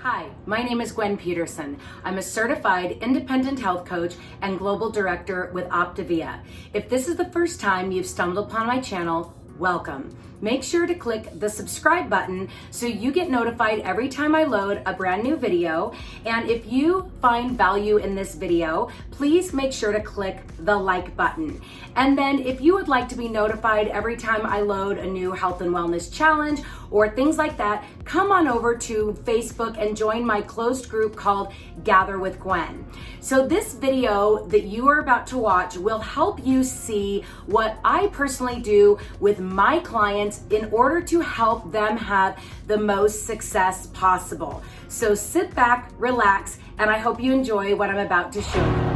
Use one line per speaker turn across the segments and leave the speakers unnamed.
Hi, my name is Gwen Peterson. I'm a certified independent health coach and global director with Optavia. If this is the first time you've stumbled upon my channel, welcome. Make sure to click the subscribe button so you get notified every time I load a brand new video. And if you find value in this video, please make sure to click the like button. And then if you would like to be notified every time I load a new health and wellness challenge or things like that, come on over to Facebook and join my closed group called Gather with Gwen. So this video that you are about to watch will help you see what I personally do with my clients in order to help them have the most success possible. So sit back, relax, and I hope you enjoy what I'm about to show you.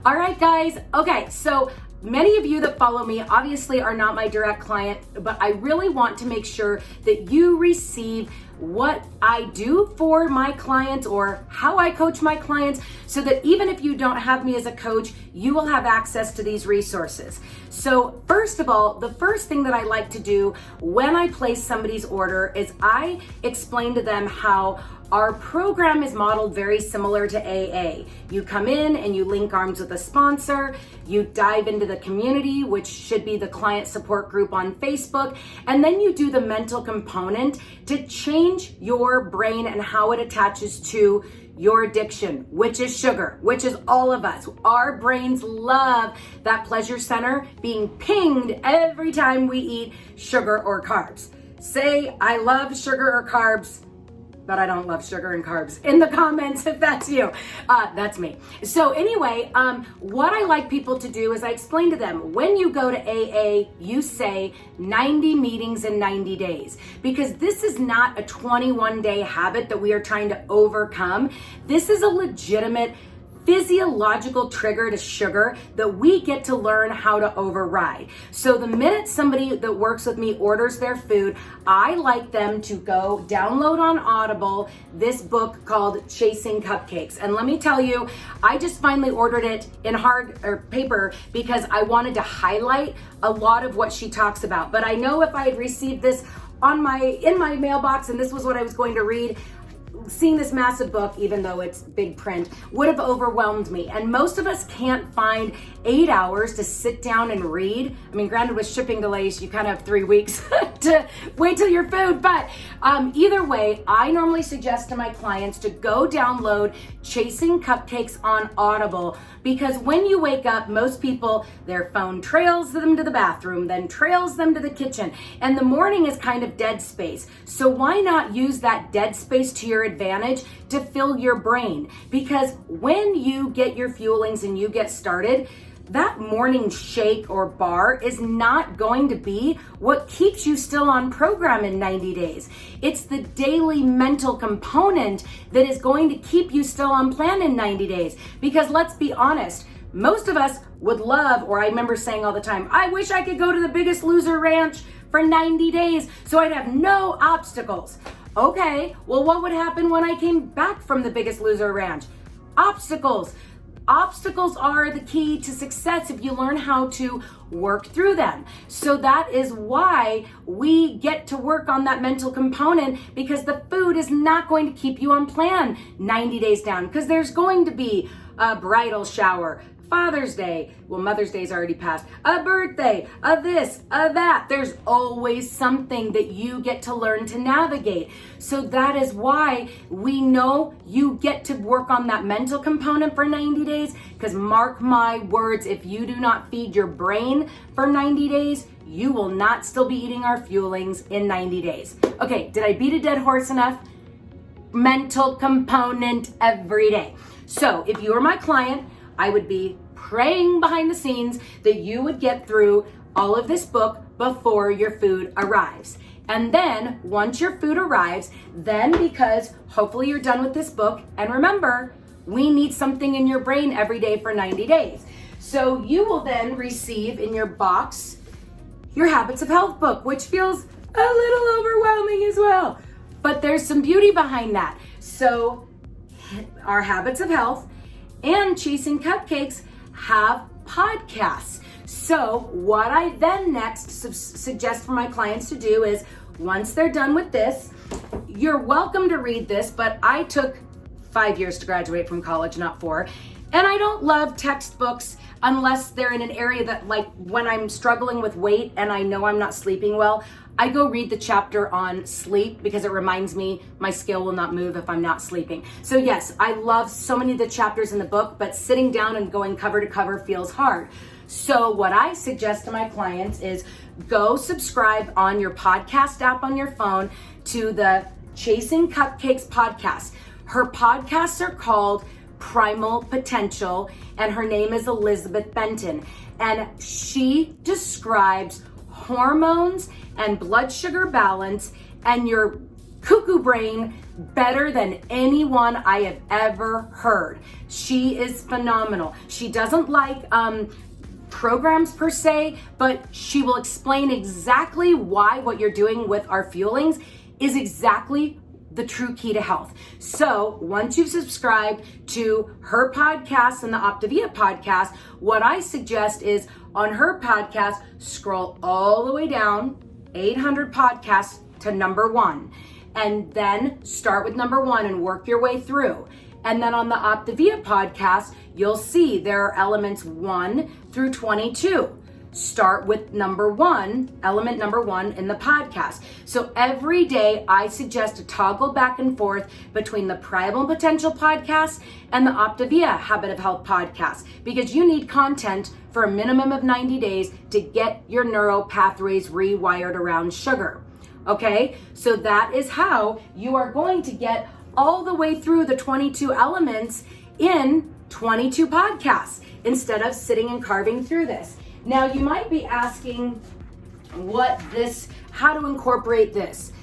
All right, guys. Okay, so many of you that follow me obviously are not my direct client, but I really want to make sure that you receive what I do for my clients or how I coach my clients so that even if you don't have me as a coach, you will have access to these resources. So first of all, the first thing that I like to do when I place somebody's order is I explain to them how our program is modeled very similar to AA. You come in and you link arms with a sponsor, you dive into the community, which should be the client support group on Facebook, and then you do the mental component to change your brain and how it attaches to your addiction, which is sugar, which is all of us. Our brains love that pleasure center being pinged every time we eat sugar or carbs. Say, I love sugar or carbs, but I don't love sugar and carbs in the comments if that's you. That's me. So anyway, what I like people to do is I explain to them, when you go to AA, you say 90 meetings in 90 days, because this is not a 21-day habit that we are trying to overcome. This is a legitimate physiological trigger to sugar that we get to learn how to override. So the minute somebody that works with me orders their food, I like them to go download on Audible this book called Chasing Cupcakes. And let me tell you, I just finally ordered it in hard or paper because I wanted to highlight a lot of what she talks about. But I know if I had received this in my mailbox and this was what I was going to read, seeing this massive book, even though it's big print, would have overwhelmed me. And most of us can't find 8 hours to sit down and read. I mean, granted, with shipping delays, you kind of have 3 weeks to wait till your food. But either way, I normally suggest to my clients to go download Chasing Cupcakes on Audible, because when you wake up, most people, their phone trails them to the bathroom, then trails them to the kitchen. And the morning is kind of dead space. So why not use that dead space to your advantage to fill your brain? Because when you get your fuelings and you get started, that morning shake or bar is not going to be what keeps you still on program in 90 days. It's the daily mental component that is going to keep you still on plan in 90 days. Because let's be honest, most of us would love, or I remember saying all the time, I wish I could go to the Biggest Loser Ranch for 90 days so I'd have no obstacles. Okay, well, what would happen when I came back from the Biggest Loser Ranch? Obstacles. Obstacles are the key to success if you learn how to work through them. So that is why we get to work on that mental component, because the food is not going to keep you on plan 90 days down, because there's going to be a bridal shower, Father's Day, well, Mother's Day's already passed, a birthday, a this, a that. There's always something that you get to learn to navigate. So that is why we know you get to work on that mental component for 90 days, because mark my words, if you do not feed your brain for 90 days, you will not still be eating our fuelings in 90 days. Okay, did I beat a dead horse enough? Mental component every day. So if you are my client, I would be praying behind the scenes that you would get through all of this book before your food arrives. And then once your food arrives, then because hopefully you're done with this book, and remember, we need something in your brain every day for 90 days. So you will then receive in your box your Habits of Health book, which feels a little overwhelming as well. But there's some beauty behind that. So our Habits of Health and Chasing Cupcakes have podcasts. So what I then next suggest for my clients to do is, once they're done with this, you're welcome to read this, but I took 5 years to graduate from college, not 4. And I don't love textbooks unless they're in an area that, like when I'm struggling with weight and I know I'm not sleeping well, I go read the chapter on sleep because it reminds me my scale will not move if I'm not sleeping. So yes, I love so many of the chapters in the book, but sitting down and going cover to cover feels hard. So what I suggest to my clients is go subscribe on your podcast app on your phone to the Chasing Cupcakes podcast. Her podcasts are called Primal Potential, and her name is Elizabeth Benton. And she describes hormones and blood sugar balance and your cuckoo brain better than anyone I have ever heard. She is phenomenal. She doesn't like programs per se, but she will explain exactly why what you're doing with our fuelings is exactly the true key to health. So once you've subscribed to her podcast and the Optavia podcast, what I suggest is on her podcast, scroll all the way down 800 podcasts to number 1, and then start with number 1 and work your way through. And then on the Optavia podcast, you'll see there are elements 1 through 22. Start with number 1, element number 1 in the podcast. So every day I suggest to toggle back and forth between the Primal Potential podcast and the Optavia Habit of Health podcast, because you need content for a minimum of 90 days to get your neural pathways rewired around sugar. Okay, so that is how you are going to get all the way through the 22 elements in 22 podcasts instead of sitting and carving through this. Now you might be asking how to incorporate this.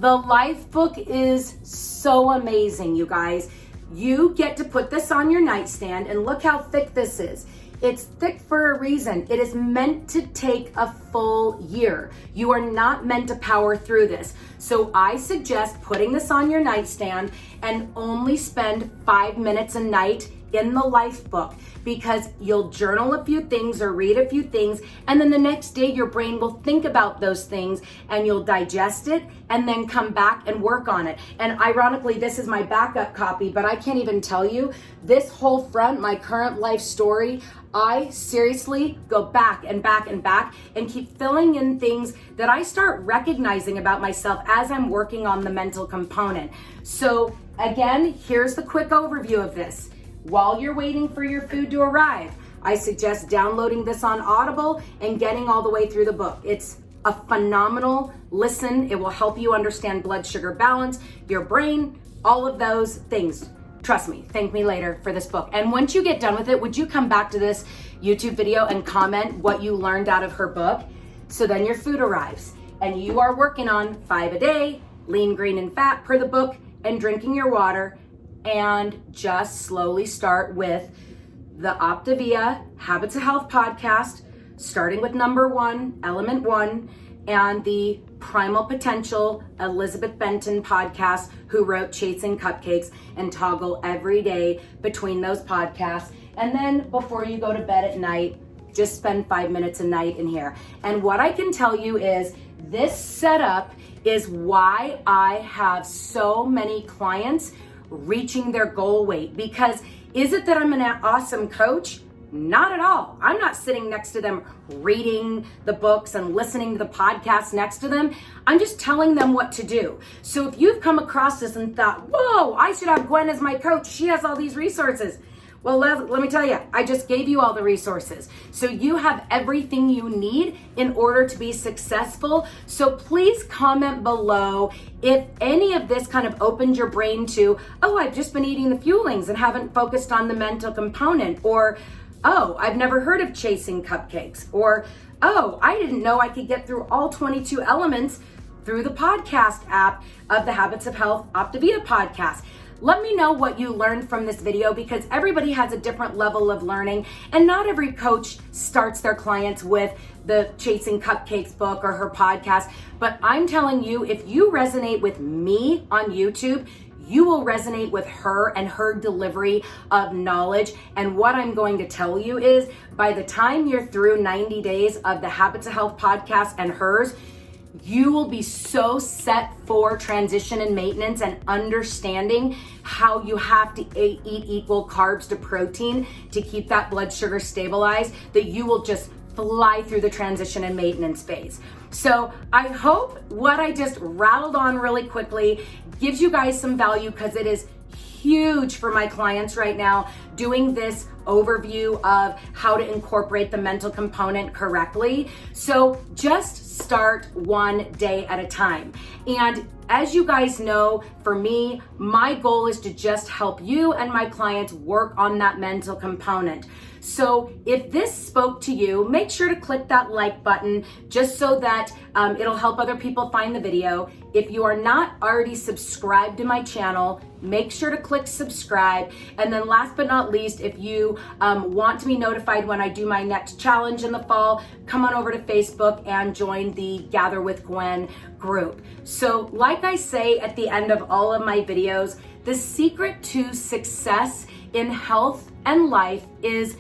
The Life Book is so amazing, you guys. You get to put this on your nightstand, and look how thick this is. It's thick for a reason. It is meant to take a full year. You are not meant to power through this. So I suggest putting this on your nightstand and only spend 5 minutes a night in the Life Book, because you'll journal a few things or read a few things, and then the next day your brain will think about those things and you'll digest it and then come back and work on it. And ironically, this is my backup copy, but I can't even tell you, this whole front, my current life story, I seriously go back and back and back and keep filling in things that I start recognizing about myself as I'm working on the mental component. So again, here's the quick overview of this. While you're waiting for your food to arrive, I suggest downloading this on Audible and getting all the way through the book. It's a phenomenal listen. It will help you understand blood sugar balance, your brain, all of those things. Trust me, thank me later for this book. And once you get done with it, would you come back to this YouTube video and comment what you learned out of her book? So then your food arrives and you are working on 5 a day, lean, green, and fat per the book, and drinking your water. And just slowly start with the Optavia Habits of Health podcast, starting with number 1, element 1, and the Primal Potential Elizabeth Benton podcast, who wrote Chasing Cupcakes, and toggle every day between those podcasts. And then before you go to bed at night, just spend 5 minutes a night in here. And what I can tell you is this setup is why I have so many clients reaching their goal weight. Because is it that I'm an awesome coach? Not at all. I'm not sitting next to them reading the books and listening to the podcast next to them. I'm just telling them what to do. So if you've come across this and thought, whoa, I should have Gwen as my coach, she has all these resources. Well, let me tell you, I just gave you all the resources. So you have everything you need in order to be successful. So please comment below if any of this kind of opened your brain to, oh, I've just been eating the fuelings and haven't focused on the mental component, or, oh, I've never heard of Chasing Cupcakes, or, oh, I didn't know I could get through all 22 elements through the podcast app of the Habits of Health Optavia podcast. Let me know what you learned from this video, because everybody has a different level of learning, and not every coach starts their clients with the Chasing Cupcakes book or her podcast. But I'm telling you, if you resonate with me on YouTube, you will resonate with her and her delivery of knowledge. And what I'm going to tell you is, by the time you're through 90 days of the Habits of Health podcast and hers, you will be so set for transition and maintenance and understanding how you have to eat equal carbs to protein to keep that blood sugar stabilized, that you will just fly through the transition and maintenance phase. So I hope what I just rattled on really quickly gives you guys some value, because it is huge for my clients right now, doing this overview of how to incorporate the mental component correctly. So just start one day at a time. And as you guys know, for me, my goal is to just help you and my clients work on that mental component. So if this spoke to you, make sure to click that like button just so that it'll help other people find the video. If you are not already subscribed to my channel, make sure to click subscribe. And then last but not least, if you want to be notified when I do my next challenge in the fall, come on over to Facebook and join the Gather with Gwen group. So like I say at the end of all of my videos, the secret to success in health and life is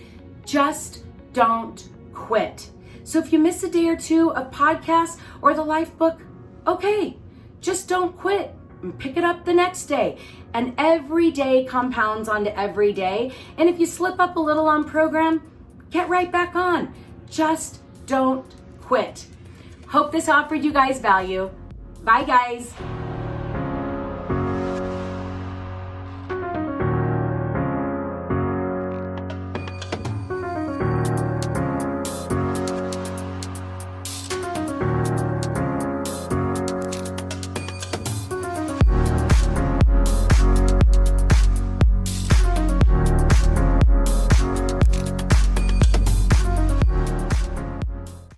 just don't quit. So if you miss a day or two of podcasts or the life book, okay, just don't quit and pick it up the next day. And every day compounds onto every day. And if you slip up a little on program, get right back on. Just don't quit. Hope this offered you guys value. Bye, guys.